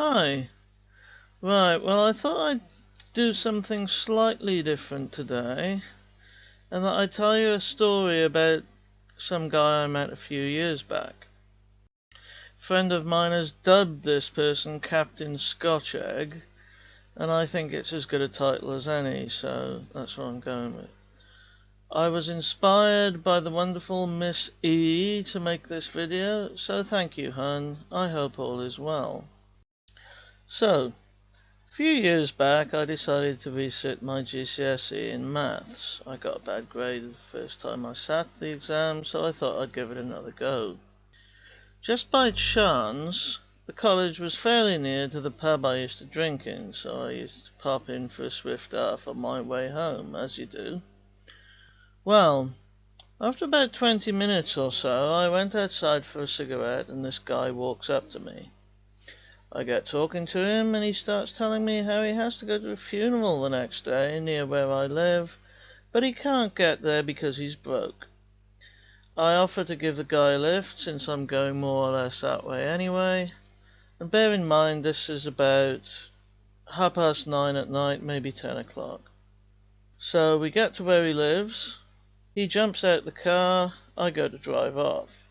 Hi. Right, well I thought I'd do something slightly different today, and that I'd tell you a story about some guy I met a few years back. A friend of mine has dubbed this person Captain Scotch Egg, and I think it's as good a title as any, so that's what I'm going with. I was inspired by the wonderful Miss E to make this video, so thank you, hun. I hope all is well. So, a few years back I decided to resit my GCSE in maths. I got a bad grade the first time I sat the exam, so I thought I'd give it another go. Just by chance, the college was fairly near to the pub I used to drink in, so I used to pop in for a swift half on my way home, as you do. Well, after about 20 minutes or so, I went outside for a cigarette and this guy walks up to me. I get talking to him and he starts telling me how he has to go to a funeral the next day near where I live, but he can't get there because he's broke. I offer to give the guy a lift since I'm going more or less that way anyway, and bear in mind this is about 9:30 at night, maybe 10 o'clock. So we get to where he lives, he jumps out the car, I go to drive off.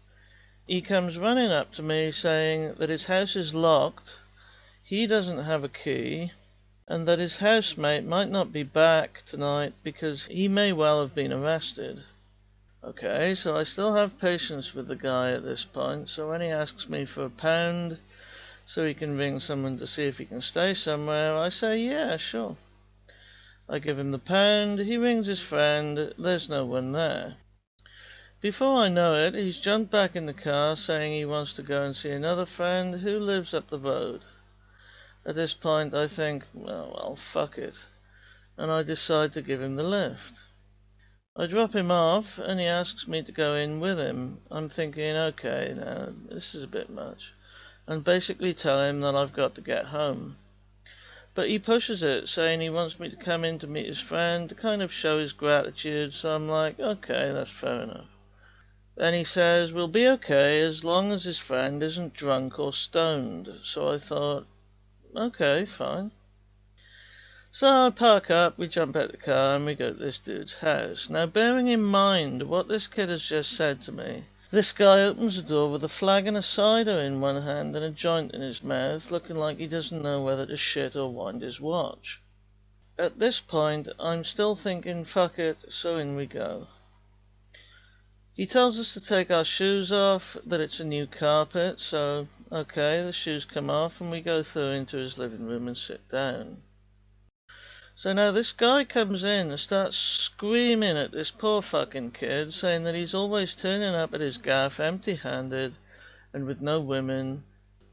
He comes running up to me saying that his house is locked, he doesn't have a key, and that his housemate might not be back tonight because he may well have been arrested. Okay, so I still have patience with the guy at this point, so when he asks me for £1 so he can ring someone to see if he can stay somewhere, I say yeah, sure. I give him the £1, he rings his friend, there's no one there. Before I know it, he's jumped back in the car saying he wants to go and see another friend who lives up the road. At this point I think, well, fuck it, and I decide to give him the lift. I drop him off and he asks me to go in with him. I'm thinking, okay, now this is a bit much, and basically tell him that I've got to get home. But he pushes it, saying he wants me to come in to meet his friend to kind of show his gratitude, so I'm like, okay, that's fair enough. Then he says we'll be okay as long as his friend isn't drunk or stoned, so I thought, okay, fine. So I park up, we jump out the car and we go to this dude's house. Now bearing in mind what this kid has just said to me, this guy opens the door with a flagon of cider in one hand and a joint in his mouth, looking like he doesn't know whether to shit or wind his watch. At this point I'm still thinking fuck it, so in we go. He tells us to take our shoes off, that it's a new carpet, so okay, the shoes come off and we go through into his living room and sit down. So now this guy comes in and starts screaming at this poor fucking kid, saying that he's always turning up at his gaff empty-handed and with no women,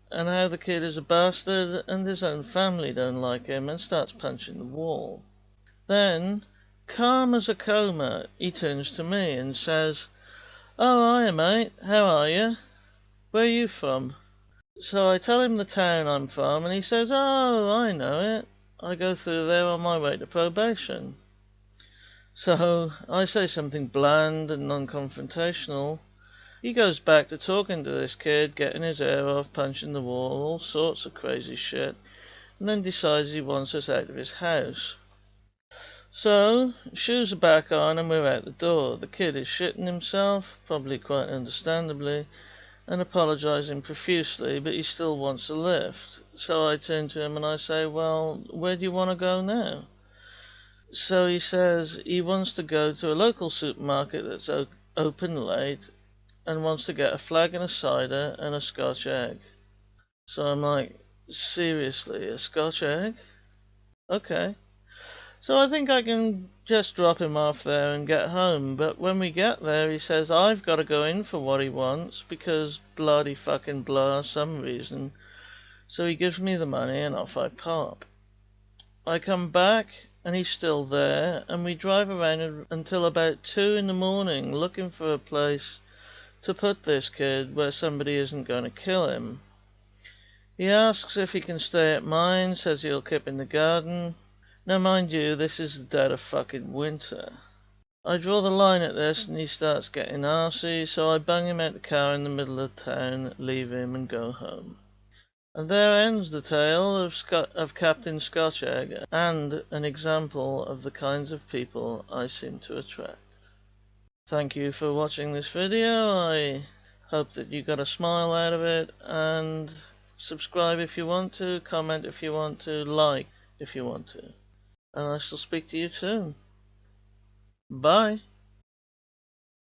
and how the kid is a bastard and his own family don't like him, and starts punching the wall. Then, calm as a coma, he turns to me and says, "Oh, hiya mate, how are you? Where are you from?" So I tell him the town I'm from and he says, "Oh, I know it. I go through there on my way to probation." So I say something bland and non-confrontational. He goes back to talking to this kid, getting his hair off, punching the wall, all sorts of crazy shit, and then decides he wants us out of his house. So, shoes are back on and we're out the door. The kid is shitting himself, probably quite understandably, and apologising profusely, but he still wants a lift. So I turn to him and I say, well, where do you want to go now? So he says he wants to go to a local supermarket that's open late and wants to get a flagon of cider and a Scotch egg. So I'm like, seriously, a Scotch egg? Okay. So I think I can just drop him off there and get home, but when we get there he says I've got to go in for what he wants because bloody fucking blah some reason. So he gives me the money and off I pop. I come back and he's still there and we drive around until about 2 in the morning looking for a place to put this kid where somebody isn't going to kill him. He asks if he can stay at mine, says he'll keep in the garden. Now mind you, this is the dead of fucking winter. I draw the line at this and he starts getting arsey, so I bung him out the car in the middle of town, leave him and go home. And there ends the tale of Captain Scotch Egg, and an example of the kinds of people I seem to attract. Thank you for watching this video. I hope that you got a smile out of it, and subscribe if you want to, comment if you want to, like if you want to. And I shall speak to you soon. Bye.